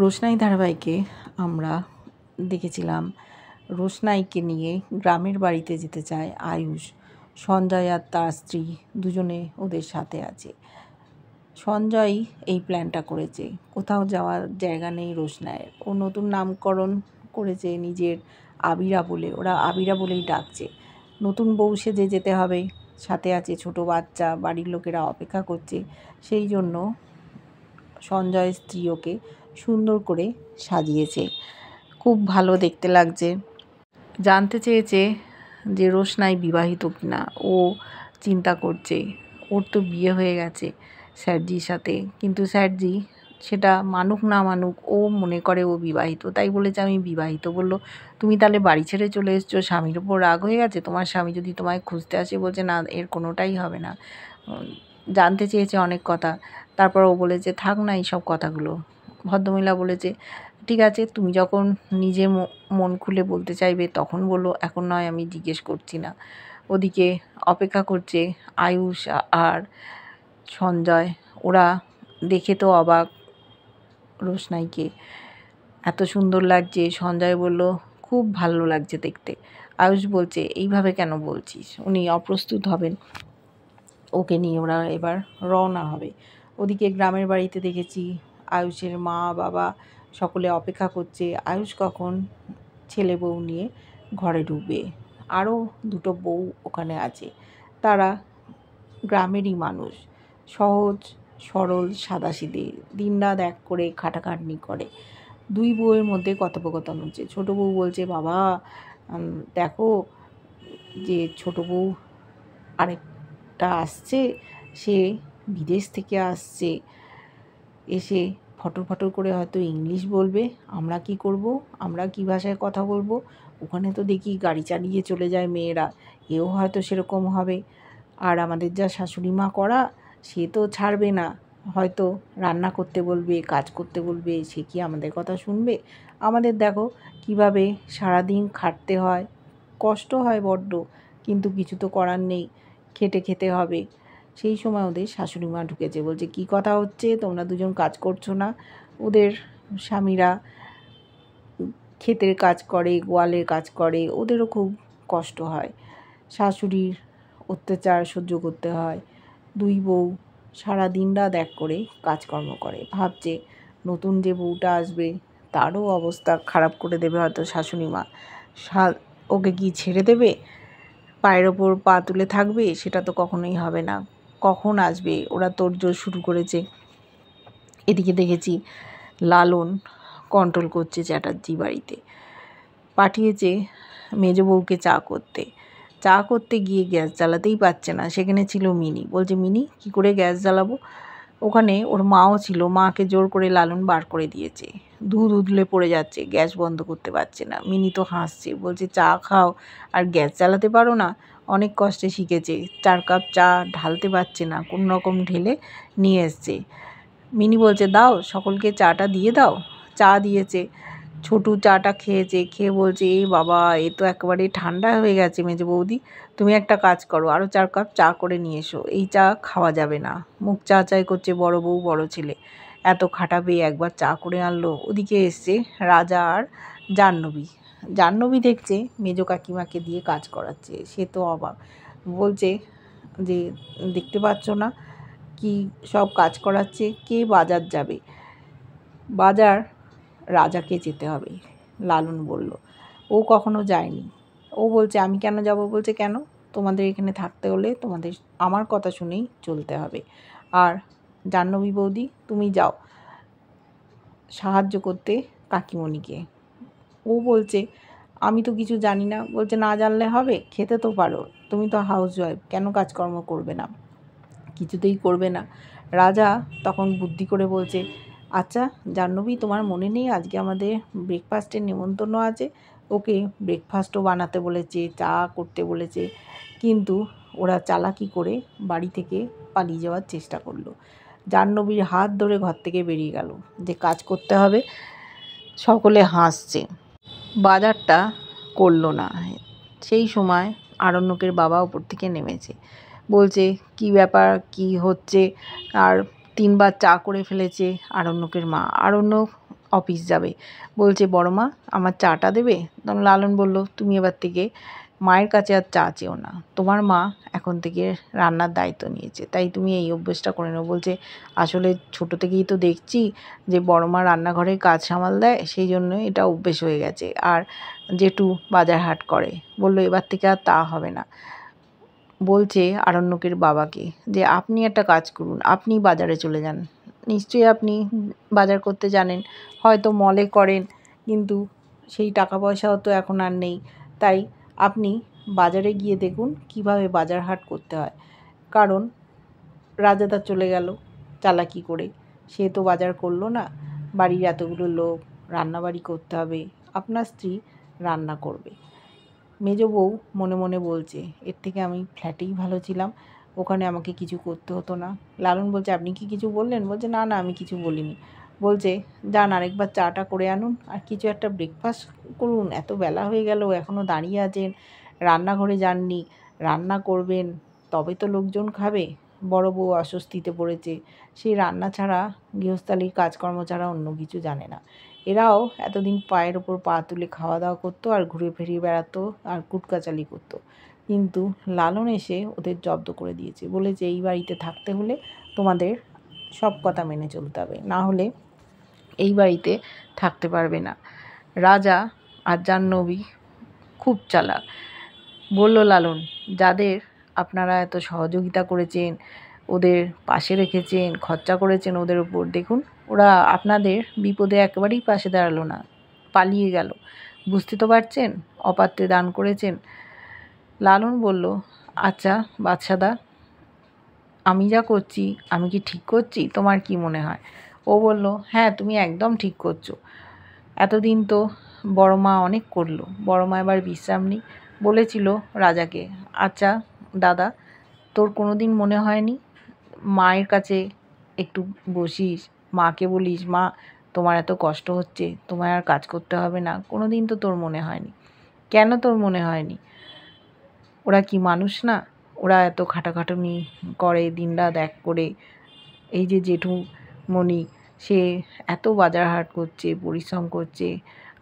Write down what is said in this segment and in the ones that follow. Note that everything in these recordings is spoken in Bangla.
রোশনাই ধারাবাহিকে আমরা দেখেছিলাম রোশনাইকে নিয়ে গ্রামের বাড়িতে যেতে চায় আয়ুষ। সঞ্জয় আর তার স্ত্রী দুজনে ওদের সাথে আছে। সঞ্জয় এই প্ল্যানটা করেছে, কোথাও যাওয়ার জায়গা নেই রোশনাইয়ের। ও নতুন নামকরণ করেছে নিজের আবিরা বলে, ওরা আবিরা বলেই ডাকছে। নতুন বউ সেজে যেতে হবে, সাথে আছে ছোট বাচ্চা, বাড়ির লোকেরা অপেক্ষা করছে। সেই জন্য সঞ্জয়ের স্ত্রী ওকে সুন্দর করে সাজিয়েছে, খুব ভালো দেখতে লাগছে। জানতে চেয়েছে যে রোশনাই বিবাহিত কিনা। ও চিন্তা করছে, ওর তো বিয়ে হয়ে গেছে স্যারজির সাথে, কিন্তু স্যারজি সেটা মানুক না মানুক ও মনে করে ও বিবাহিত, তাই বলেছে আমি বিবাহিত। বলল তুমি তাহলে বাড়ি ছেড়ে চলে এসছো, স্বামীর ওপর রাগ হয়ে গেছে? তোমার স্বামী যদি তোমায় খুঁজতে আসে? বলছে না, এর কোনোটাই হবে না। জানতে চেয়েছে অনেক কথা, তারপর ও বলেছে থাক না এইসব কথাগুলো। ভদ্রমহিলা বলেছে ঠিক আছে, তুমি যখন নিজে মন খুলে বলতে চাইবে তখন বলো, এখন নয়, আমি জিজ্ঞেস করছি না। ওদিকে অপেক্ষা করছে আয়ুষ আর সঞ্জয়। ওরা দেখে তো অবাক রোশনাইকে, এত সুন্দর লাগছে। সঞ্জয় বলল খুব ভালো লাগছে দেখতে। আয়ুষ বলছে এইভাবে কেন বলছিস? উনি অপ্রস্তুত হবেন, ওকে নিয়ে ওরা এবার রওনা হবে। ওদিকে গ্রামের বাড়িতে দেখেছি আয়ুষের মা বাবা সকলে অপেক্ষা করছে আয়ুষ কখন ছেলে বউ নিয়ে ঘরে ঢুকবে। আরও দুটো বউ ওখানে আছে, তারা গ্রামেরই মানুষ, সহজ সরল সাদাসিধে, দিনরাত এক করে খাটাখাটনি করে। দুই বউয়ের মধ্যে কথোপকথন হচ্ছে। ছোটো বউ বলছে বাবা দেখো যে ছোটো বউ আরেকটা আসছে, সে বিদেশ থেকে আসছে, এসে ফটর ফটর করে হয়তো ইংলিশ বলবে। আমরা কি করব? আমরা কি ভাষায় কথা বলবো? ওখানে তো দেখি গাড়ি চালিয়ে চলে যায় মেয়েরা, এও হয়তো সেরকম হবে। আর আমাদের যা শাশুড়ি মা করা, সে তো ছাড়বে না, হয়তো রান্না করতে বলবে, কাজ করতে বলবে, সে কি আমাদের কথা শুনবে? আমাদের দেখো কিভাবে সারাদিন খাটতে হয়, কষ্ট হয় বড্ড, কিন্তু কিছু তো করার নেই, খেটে খেতে হবে। সেই সময় ওদের শাশুড়ি মা ঢুকেছে, বলছে কি কথা হচ্ছে, তোমরা দুজন কাজ করছো না? ওদের স্বামীরা ক্ষেতের কাজ করে, গোয়ালের কাজ করে, ওদেরও খুব কষ্ট হয়, শাশুড়ির অত্যাচার সহ্য করতে হয়। দুই বউ সারা দিন রাত এক করে কাজকর্ম করে, ভাবছে নতুন যে বউটা আসবে তারও অবস্থা খারাপ করে দেবে হয়তো শাশুড়ি মা। ওকে কি ছেড়ে দেবে, পায়ের ওপর পা তুলে থাকবে? সেটা তো কখনোই হবে না। কখন আসবে? ওরা তোড়জোড় শুরু করেছে। এদিকে দেখেছি লালন কন্ট্রোল করছে চ্যাটার্জি বাড়িতে, পাঠিয়েছে মেজ বউকে চা করতে গিয়ে গ্যাস জ্বালাতেই পারছে না। সেখানে ছিল মিনি, বলছে মিনি কি করে গ্যাস জ্বালাবো? ওখানে ওর মাও ছিল, মাকে জোর করে লালন বার করে দিয়েছে। দুধ উদলে পড়ে যাচ্ছে, গ্যাস বন্ধ করতে পারছে না। মিনি তো হাসছে, বলছে চা খাও আর গ্যাস জ্বালাতে পারো না? অনেক কষ্টে শিখেছে, 4 কাপ চা ঢালতে পারছে না, কোন রকম ঢেলে নিয়ে এসছে। মিনি বলছে দাও সকলকে চাটা দিয়ে দাও। চা দিয়েছে, ছোটু চাটা খেয়েছে, খেয়ে বলছে এই বাবা, এ তো একেবারে ঠান্ডা হয়ে গেছে। মেজো বৌদি তুমি একটা কাজ করো, আরও 4 কাপ চা করে নিয়ে এসো, এই চা খাওয়া যাবে না। মুখ চাচাই করছে বড় বউ বড় ছেলে, এত খাটাবে, একবার চা করে আনলো। ওদিকে এসছে রাজা আর জাহ্নবী। জাহ্নবী দেখছে মেজো কাকিমাকে দিয়ে কাজ করাচ্ছে, সে তো অবাক, বলছে যে দেখতে পাচ্ছ না কি সব কাজ করাচ্ছে? কে বাজার যাবে? বাজার রাজাকে যেতে হবে, লালন বলল। ও কখনো যায়নি। ও বলছে আমি কেন যাব? বলছে কেন, তোমাদের এখানে থাকতে হলে তোমাদের আমার কথা শুনেই চলতে হবে। আর জাহ্নবী বৌদি তুমি যাও সাহায্য করতে কাকিমণিকে। ও বলছে আমি তো কিছু জানি না। বলছে না জানলে হবে, খেতে তো পারো, তুমি তো হাউসওয়াইফ, কেন কাজকর্ম করবে না? কিছুতেই করবে না। রাজা তখন বুদ্ধি করে বলছে আচ্ছা জাহ্নবী, তোমার মনে নেই আজকে আমাদের ব্রেকফাস্টের নেমন্তন্ন আছে? ওকে ব্রেকফাস্টও বানাতে বলেছে, চা করতে বলেছে, কিন্তু ওরা চালাকি করে বাড়ি থেকে পালিয়ে যাওয়ার চেষ্টা করলো। জাহ্নবীর হাত ধরে ঘর থেকে বেরিয়ে গেল, যে কাজ করতে হবে। সকলে হাসছে, বাজারটা করলো না। সেই সময় আরণ্যকের বাবা ওপর থেকে নেমেছে, বলছে কি ব্যাপার, কি হচ্ছে? আর 3 বার চা করে ফেলেছে আরণ্যকের মা। আরণ্যক অফিস যাবে। বলছে, বড় মা আমার চাটা দেবে? তখন লালন বলল, তুমি এবার থেকে মায়ের কাছে আর চা চেও না, তোমার মা এখন থেকে রান্নার দায়িত্ব নিয়েছে, তাই তুমি এই অভ্যেসটা করে নাও। বলছে, আসলে ছোটো থেকেই তো দেখছি যে বড় মা রান্নাঘরে কাজ সামাল দেয়, সেই জন্য এটা অভ্যেস হয়ে গেছে। আর জেঠু বাজার হাট করে। বলল, এবার থেকে আর তা হবে না। বলছে আরণ্যকের বাবাকে যে আপনি একটা কাজ করুন, আপনি বাজারে চলে যান, নিশ্চয়ই আপনি বাজার করতে জানেন, হয়তো মলে করেন, কিন্তু সেই টাকা পয়সাও তো এখন আর নেই, তাই আপনি বাজারে গিয়ে দেখুন কিভাবে বাজার হাট করতে হয়। কারণ রাজাদা চলে গেল চালাকি করে, সে তো বাজার করলো না, বাড়ির এতগুলো লোক, রান্নাবাড়ি করতে হবে, আপনার স্ত্রী রান্না করবে। মেজ বউ মনে মনে বলছে, এর থেকে আমি ফ্ল্যাটেই ভালো ছিলাম, ওখানে আমাকে কিছু করতে হতো না। লালন বলছে, আপনি কি কিছু বললেন? বলছে, না না, আমি কিছু বলিনি। বলছে, যান আরেকবার চাটা করে আনুন আর কিছু একটা ব্রেকফাস্ট করুন, এত বেলা হয়ে গেল এখনও দাঁড়িয়ে আছেন, রান্নাঘরে যাননি, রান্না করবেন তবে তো লোকজন খাবে। বড় বউ অস্বস্তিতে পড়েছে, সেই রান্না ছাড়া, গৃহস্থালির কাজকর্ম ছাড়া অন্য কিছু জানে না। এরাও এতদিন পায়ের ওপর পা তুলে খাওয়া দাওয়া করতো আর ঘুরে ফিরে বেড়াতো আর কুটকাচালি করতো, কিন্তু লালন এসে ওদের জব্দ করে দিয়েছে। বলেছে, এই বাড়িতে থাকতে হলে তোমাদের সব কথা মেনে চলতে হবে, না হলে এই বাড়িতে থাকতে পারবে না। রাজা আর জাহ্নবী খুব চালাক। বলল লালন, যাদের আপনারা এত সহযোগিতা করেছেন, ওদের পাশে রেখেছেন, খরচা করেছেন ওদের ওপর, দেখুন ওরা আপনাদের বিপদে একেবারেই পাশে দাঁড়ালো না, পালিয়ে গেল। বুঝতে তো পারছেন, অপাত্রে দান করেছেন। লালন বলল, আচ্ছা বাদশাদা, আমি যা করছি আমি কি ঠিক করছি? তোমার কি মনে হয়? ও বলল, হ্যাঁ তুমি একদম ঠিক করছো, এতদিন তো বড় মা অনেক করলো, বড় মা এবার বিশ্রাম নিই। বলেছিল রাজাকে, আচ্ছা দাদা, তোর কোনো দিন মনে হয়নি মায়ের কাছে একটু বসিস, মাকে বলিস, মা তোমার এত কষ্ট হচ্ছে, তোমার আর কাজ করতে হবে না? কোনো দিন তো তোর মনে হয়নি। কেন তোর মনে হয়নি? ওরা কি মানুষ না? ওরা এত খাটাখাটুনি করে, দিনরাত এক করে। এই যে জেঠুমণি, সে এত বাজার হাট করছে, পরিশ্রম করছে,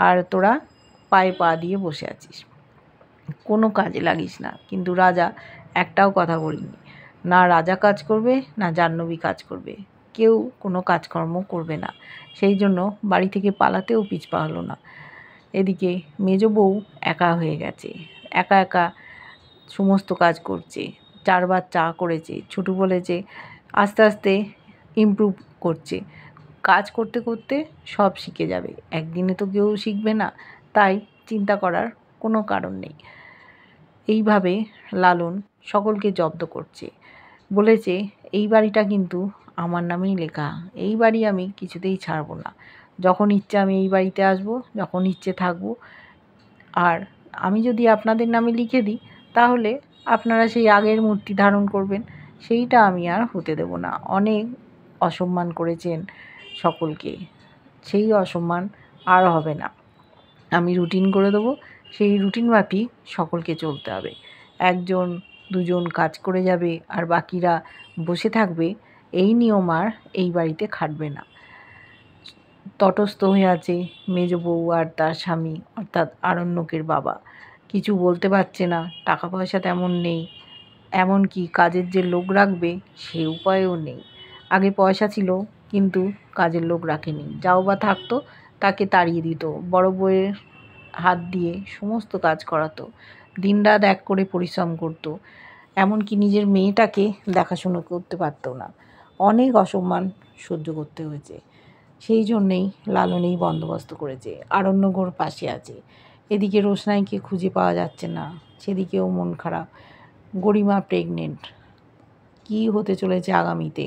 আর তোরা পায়ে পা দিয়ে বসে আছিস, কোনো কাজে লাগিস না। কিন্তু রাজা একটাও কথা বলিনি, না রাজা কাজ করবে না জাহ্নবী কাজ করবে, কেউ কোনো কাজকর্ম করবে না। সেই জন্য বাড়ি থেকে পালাতেও পিছপা হলো না। এদিকে মেজ বউ একা হয়ে গেছে, একা একা সমস্ত কাজ করছে, 4 বার চা করেছে। ছুটু বলেছে আস্তে আস্তে ইমপ্রুভ করছে, কাজ করতে করতে সব শিখে যাবে, একদিনে তো কেউ শিখবে না, তাই চিন্তা করার কোনো কারণ নেই। এইভাবে লালন সকলকে জব্দ করছে। বলেছে, এই বাড়িটা কিন্তু আমার নামেই লেখা, এই বাড়ি আমি কিছুতেই ছাড়বো না, যখন ইচ্ছে আমি এই বাড়িতে আসবো, যখন ইচ্ছে থাকবো। আর আমি যদি আপনাদের নামে লিখে দিই, তাহলে আপনারা সেই আগের মূর্তি ধারণ করবেন, সেইটা আমি আর হতে দেব না। অনেক অসম্মান করেছেন সকলকে, সেই অসম্মান আর হবে না। আমি রুটিন করে দেবো, সেই রুটিন মাফিক সকলকে চলতে হবে। 1 জন 2 জন কাজ করে যাবে আর বাকিরা বসে থাকবে, এই নিয়ম আর এই বাড়িতে খাটবে না। তটস্থ হয়ে আছে মেজ বউ আর তার স্বামী, অর্থাৎ আরণ্যকের বাবা। কিছু বলতে পারছে না, টাকা পয়সা তেমন নেই, এমনকি কাজের যে লোক রাখবে সে উপায়ও নেই। আগে পয়সা ছিল, কিন্তু কাজের লোক রাখেনি, যাও বা থাকতো তাকে তাড়িয়ে দিত, বড় বউয়ের হাত দিয়ে সমস্ত কাজ করাতো, দিনরাত এক করে পরিশ্রম করতো, এমনকি নিজের মেয়েটাকে দেখাশুনো করতে পারতো না। অনেক অসম্মান সহ্য করতে হয়েছে। সেই জন্যেই লালন এই বন্দোবস্ত করেছে, আরণ্যকর পাশে আছে। এদিকে রোশনাইকে খুঁজে পাওয়া যাচ্ছে না, সেদিকেও মন খারাপ। গরিমা প্রেগনেন্ট, কী হতে চলেছে আগামীতে?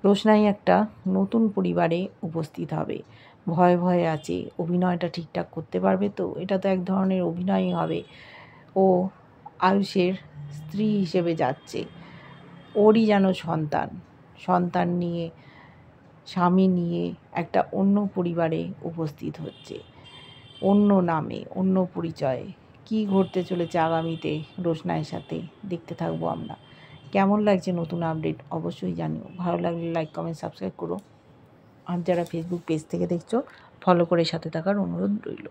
রোশনাই একটা নতুন পরিবারে উপস্থিত হবে, ভয়ে ভয়ে আছে, অভিনয়টা ঠিকঠাক করতে পারবে তো? এটা তো এক ধরনের অভিনয়ই হবে। ও আয়ুষের স্ত্রী হিসেবে যাচ্ছে, ওরই যেন সন্তান নিয়ে, স্বামী নিয়ে একটা অন্য পরিবারে উপস্থিত হচ্ছে, অন্য নামে, অন্য পরিচয়ে। কী ঘটতে চলেছে আগামীতে রোশনাইয়ের সাথে, দেখতে থাকবো আমরা। কেমন লাগছে নতুন আপডেট অবশ্যই জানিও। ভালো লাগলে লাইক কমেন্ট সাবস্ক্রাইব করো, আর যারা ফেসবুক পেজ থেকে দেখছো ফলো করে সাথে থাকার অনুরোধ রইল।